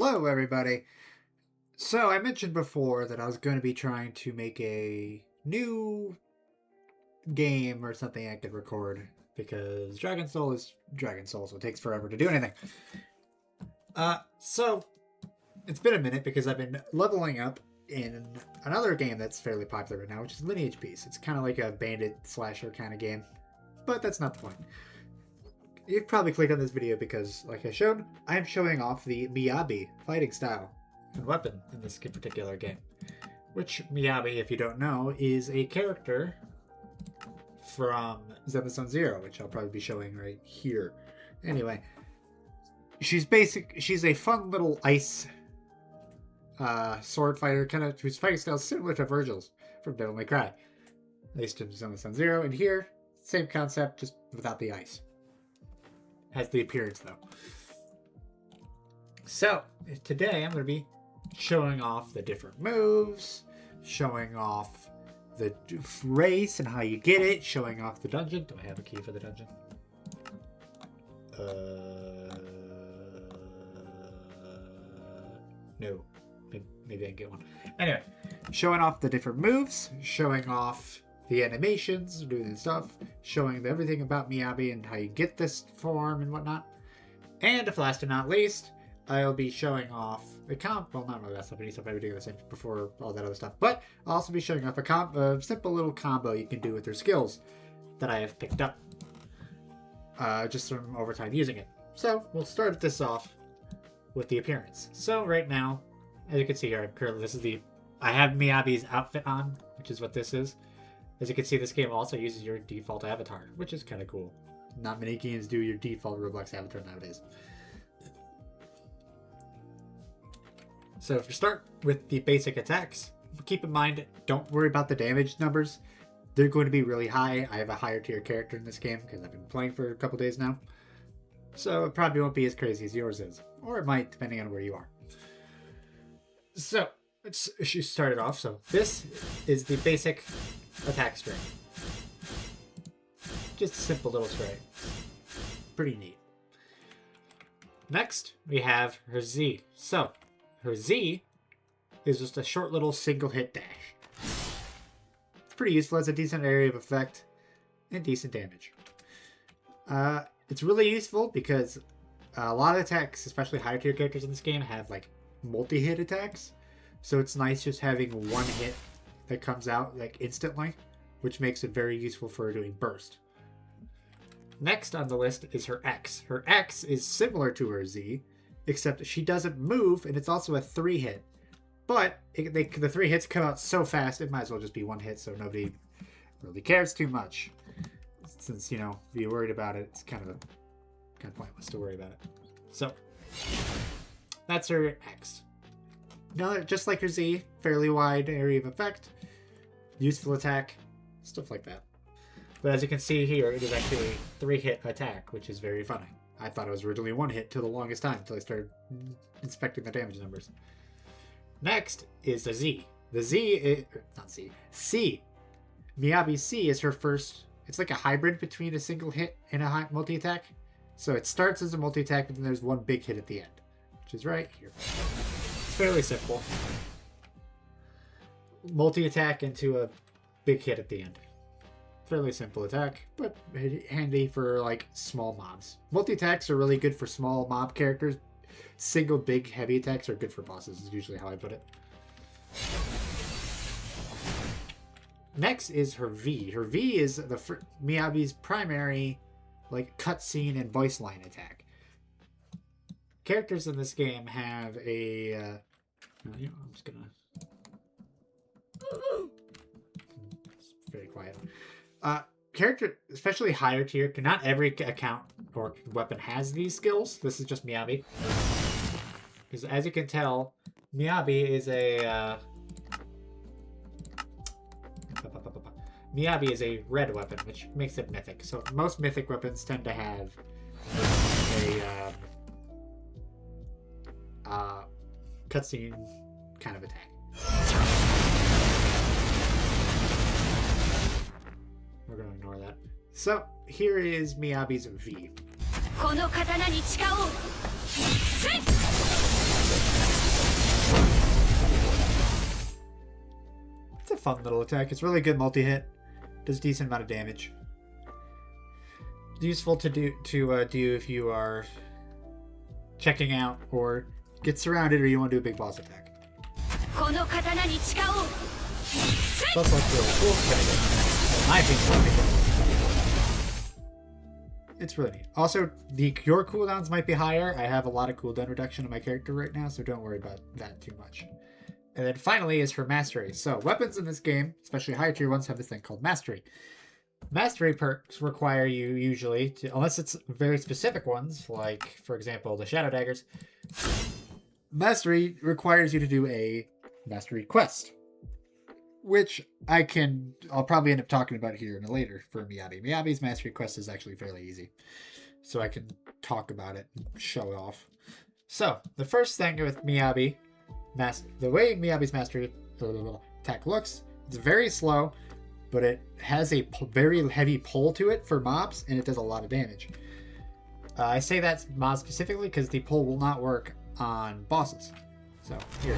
Hello, everybody. So, I mentioned before that I was going to be trying to make a new game or something I could record because Dragon Soul is Dragon Soul, so it takes forever to do anything. So, it's been a minute because I've been leveling up in another game that's fairly popular right now, which is Lineage Piece. It's kind of like a bandit slasher kind of game, but that's not the point. You've probably clicked on this video because, like I showed, I am showing off the Miyabi fighting style and weapon in this particular game. Which, Miyabi, if you don't know, is a character from Zenless Zero, which I'll probably be showing right here. Anyway, she's a fun little ice sword fighter, whose fighting style is similar to Vergil's from Devil May Cry. At least in Zenless Zero, and here, same concept, just without the ice. Has the appearance though. So today I'm going to be showing off the different moves, showing off the race and how you get it, showing off the dungeon. Do I have a key for the dungeon? No. Maybe I can get one. Anyway, showing off the different moves, showing off the animations, doing stuff, showing everything about Miyabi and how you get this form and whatnot. And if last and not least, I'll be showing off the well, not really that stuff, I need stuff I've been doing this before all that other stuff, but I'll also be showing off a simple little combo you can do with your skills that I have picked up just from over time using it. So we'll start this off with the appearance. So right now, as you can see here, I have Miyabi's outfit on, which is what this is. As you can see, this game also uses your default avatar, which is kind of cool. Not many games do your default Roblox avatar nowadays. So if you start with the basic attacks, keep in mind, don't worry about the damage numbers. They're going to be really high. I have a higher tier character in this game because I've been playing for a couple days now. So it probably won't be as crazy as yours is. Or it might, depending on where you are. So, she started off. So this is the basic attack string. Just a simple little string. Pretty neat. Next, we have her Z. So, her Z is just a short little single hit dash. It's pretty useful as a decent area of effect and decent damage. It's really useful because a lot of attacks, especially higher tier characters in this game, have like multi-hit attacks. So it's nice just having one hit that comes out like instantly, which makes it very useful for doing burst. Next on the list is her X. Her X is similar to her Z, except she doesn't move, and it's also a 3-hit. But the 3 hits come out so fast, it might as well just be 1 hit, so nobody really cares too much. Since, if you're worried about it, it's kind of pointless to worry about it. So, that's her X. Now, just like her Z, fairly wide area of effect, useful attack, stuff like that. But as you can see here, it is actually a 3-hit attack, which is very funny. I thought it was originally 1 hit till the longest time, until I started inspecting the damage numbers. Next is the Z. The Z is, not Z, C. Miyabi C is her first, it's like a hybrid between a single hit and a multi-attack. So it starts as a multi-attack, but then there's one big hit at the end, which is right here. Fairly simple. Multi-attack into a big hit at the end. Fairly simple attack, but handy for like small mobs. Multi-attacks are really good for small mob characters. Single big heavy attacks are good for bosses, is usually how I put it. Next is her V. Her V is Miyabi's primary like cutscene and voice line attack. Characters in this game have a I'm just gonna it's very quiet. Character, especially higher tier, not every account or weapon has these skills. This is just Miyabi. Because as you can tell, Miyabi is a red weapon, which makes it mythic. So most mythic weapons tend to have a cutscene kind of attack. We're going to ignore that. So here is Miyabi's V. fun little attack. It's really good multi-hit. Does a decent amount of damage. Useful to do if you are checking out or get surrounded or you want to do a big boss attack. Plus, like really cool. In my opinion, it's really neat. Also, your cooldowns might be higher. I have a lot of cooldown reduction on my character right now, so don't worry about that too much. And then finally is for Mastery. So weapons in this game, especially higher tier ones, have this thing called Mastery. Mastery perks require you usually to, unless it's very specific ones, like for example the Shadow Daggers, Mastery requires you to do a Mastery quest. Which I'll probably end up talking about here in a later for Miyabi. Miyabi's Mastery quest is actually fairly easy. So I can talk about it and show it off. So, the first thing with Miyabi, the way Miyabi's Mastery attack looks, it's very slow, but it has a very heavy pull to it for mobs, and it does a lot of damage. I say that's mobs specifically because the pull will not work on bosses. So, here.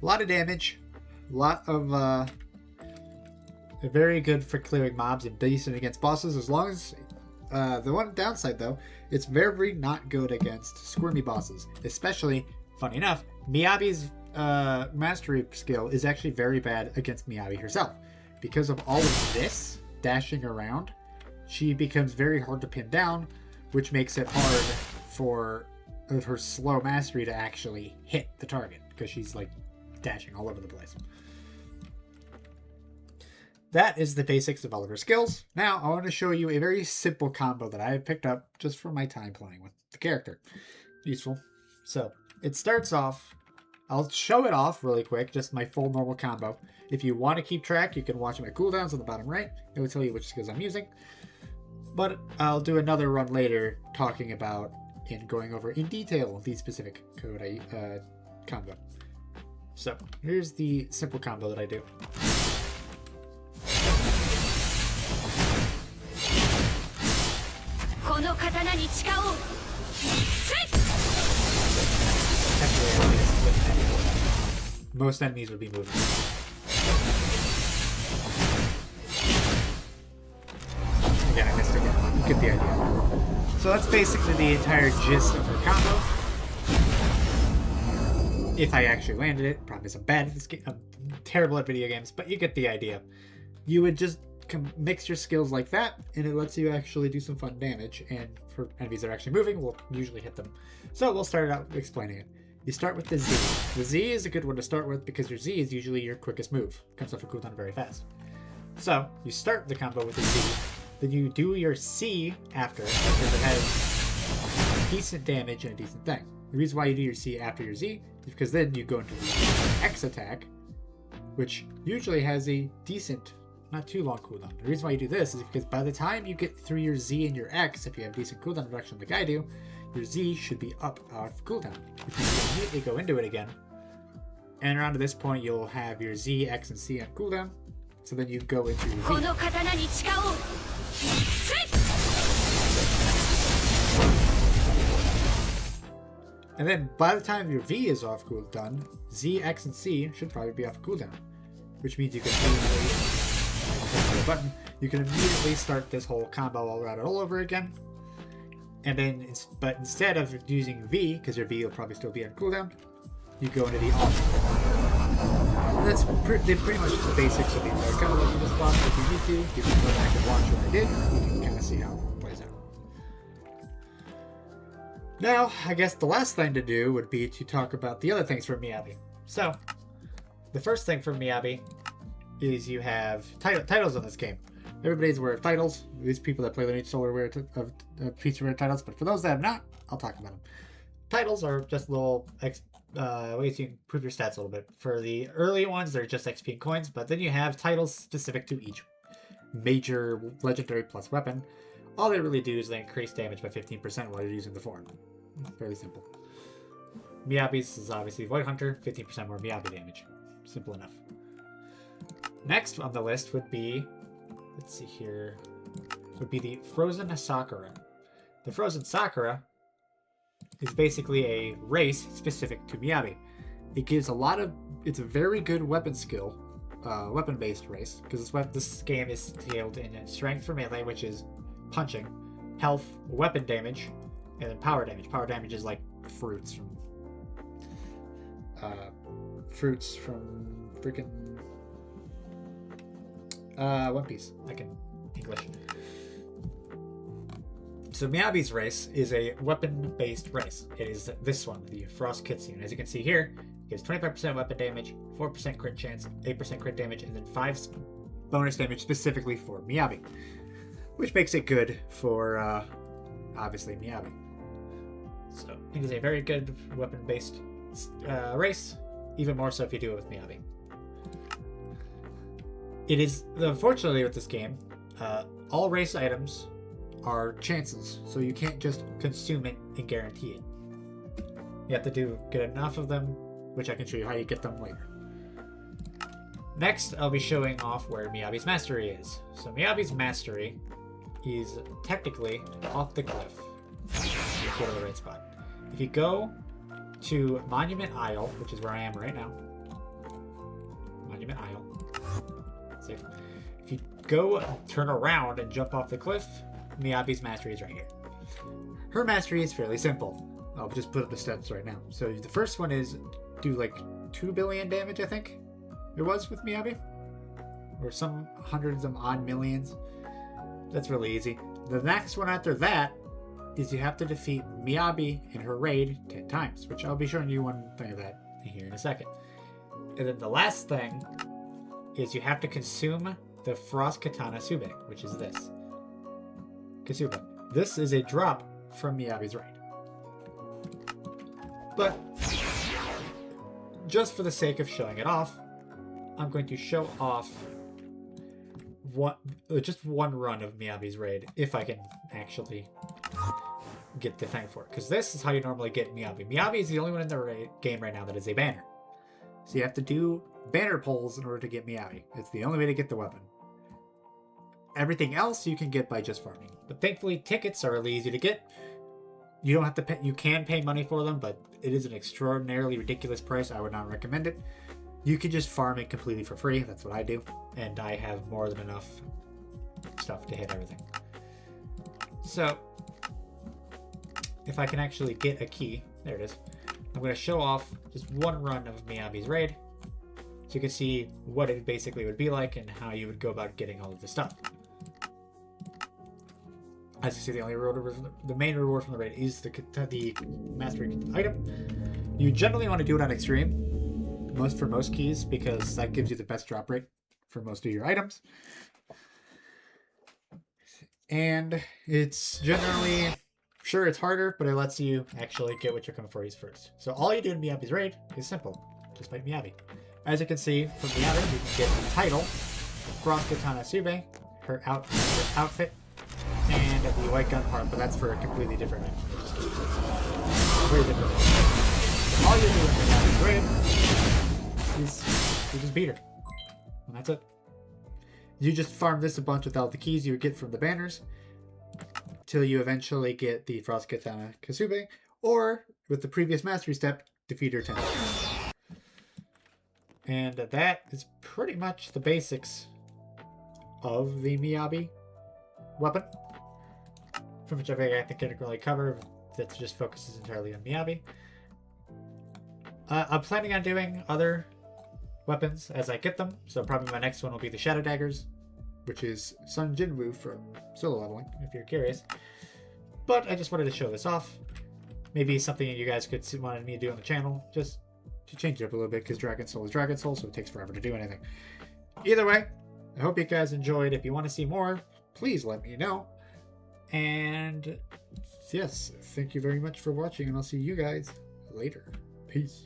A lot of damage, a lot of very good for clearing mobs and decent against bosses. As long as the one downside though, it's very not good against squirmy bosses. Especially, funny enough, Miyabi's mastery skill is actually very bad against Miyabi herself. Because of all of this dashing around, she becomes very hard to pin down, which makes it hard for her slow mastery to actually hit the target because she's like dashing all over the place. That is the basics of all of her skills. Now I want to show you a very simple combo that I have picked up just from my time playing with the character. Useful. So it starts off, I'll show it off really quick, just my full normal combo. If you want to keep track, you can watch my cooldowns on the bottom right. It will tell you which skills I'm using. But I'll do another run later talking about and going over in detail the specific code combo. So here's the simple combo that I do. Most enemies would be moving. Again, I missed again. You get the idea. So that's basically the entire gist of her combo. If I actually landed it, probably I'm bad at this game. I'm terrible at video games, but you get the idea. You would just mix your skills like that, and it lets you actually do some fun damage. And for enemies that are actually moving, we'll usually hit them. So we'll start out explaining it. You start with the Z. The Z is a good one to start with because your Z is usually your quickest move. Comes off a cooldown very fast. So you start the combo with the Z, then you do your C after because it has decent damage and a decent thing. The reason why you do your C after your Z is because then you go into the X attack, which usually has a decent, not too long cooldown. The reason why you do this is because by the time you get through your Z and your X, if you have decent cooldown reduction like I do, your Z should be up out of cooldown, which means you immediately go into it again. And around to this point, you'll have your Z, X, and C on cooldown. So then you go into your V. And then by the time your V is off cooldown, Z, X, and C should probably be off cooldown, which means you can immediately press the button. You can immediately start this whole combo all over again. And then, but instead of using V, because your V will probably still be on cooldown, you go into the off. And that's pretty much the basics of the entire combo. You just watch if you need to. You can go back and watch what I did. You can kind of see how it plays out. Now, I guess the last thing to do would be to talk about the other things for Miyabi. So, the first thing for Miyabi is you have titles in this game. Everybody's aware of titles. These people that play Lineage Soul are aware of feature titles, but for those that have not, I'll talk about them. Titles are just little ways to improve your stats a little bit. For the early ones, they're just XP and coins, but then you have titles specific to each major legendary plus weapon. All they really do is they increase damage by 15% while you're using the form. Fairly simple. Miyabi's is obviously Void Hunter, 15% more Miyabi damage. Simple enough. Next on the list would be, let's see here, would be the Frozen Sakura. The Frozen Sakura is basically a race specific to Miyabi. It gives a lot of... It's a very good weapon skill, weapon-based race, because this game is scaled in strength for melee, which is punching, health, weapon damage, and then power damage. Power damage is like fruits from freaking One Piece, like in English. So Miyabi's race is a weapon-based race. It is this one, the Frost Kitsune. As you can see here, it gives 25% weapon damage, 4% crit chance, 8% crit damage, and then 5 bonus damage specifically for Miyabi, which makes it good for, obviously, Miyabi. So it is a very good weapon-based race, even more so if you do it with Miyabi. It is, unfortunately with this game, all race items are chances, so you can't just consume it and guarantee it. You have to get enough of them, which I can show you how you get them later. Next, I'll be showing off where Miyabi's Mastery is. So Miyabi's Mastery is technically off the cliff. Go to the right spot. If you go to Monument Isle, which is where I am right now. Monument Isle. Safe. If you go turn around and jump off the cliff, Miyabi's Mastery is right here. Her Mastery is fairly simple. I'll just put up the steps right now. So the first one is do like 2 billion damage, I think it was with Miyabi. Or some hundreds of odd millions. That's really easy. The next one after that is you have to defeat Miyabi in her raid 10 times, which I'll be showing you one thing of that here in a second. And then the last thing is you have to consume the Frost Katana Sube, which is this. Kasuba. This is a drop from Miyabi's raid. But just for the sake of showing it off, I'm going to show off just one run of Miyabi's raid, if I can actually get the thing for it. Because this is how you normally get Miyabi. Miyabi is the only one in the game right now that is a banner. So you have to do banner pulls in order to get Miyabi. It's the only way to get the weapon. Everything else you can get by just farming. But thankfully, tickets are really easy to get. You don't have to pay, you can pay money for them, but it is an extraordinarily ridiculous price. I would not recommend it. You can just farm it completely for free. That's what I do. And I have more than enough stuff to hit everything. So, if I can actually get a key, there it is. I'm going to show off just one run of Miyabi's raid, so you can see what it basically would be like and how you would go about getting all of the stuff. As you see, the main reward from the raid is the mastery item. You generally want to do it on extreme, for most keys, because that gives you the best drop rate for most of your items. And it's generally, sure, it's harder, but it lets you actually get what you're coming for first. So all you do in Miyabi's raid is simple. Just fight Miyabi. As you can see from Miyabi, you can get the title, Frost Katana Sube, her outfit, and the white gun part, but that's for a completely different name. Very different. So all you do in Miyabi's raid is you just beat her. And that's it. You just farm this a bunch with all the keys you would get from the banners till you eventually get the Frost Katana Kasube, or with the previous mastery step, defeat her 10 times. And that is pretty much the basics of the Miyabi weapon, from which I think I can really cover. That just focuses entirely on Miyabi. I'm planning on doing other weapons as I get them, so probably my next one will be the Shadow Daggers, which is Sun Jinwoo from Solo Leveling, if you're curious. But I just wanted to show this off. Maybe something you guys could wanted me to do on the channel, just to change it up a little bit, because Dragon Soul is Dragon Soul, so it takes forever to do anything. Either way, I hope you guys enjoyed. If you want to see more, please let me know. And yes, thank you very much for watching, and I'll see you guys later. Peace.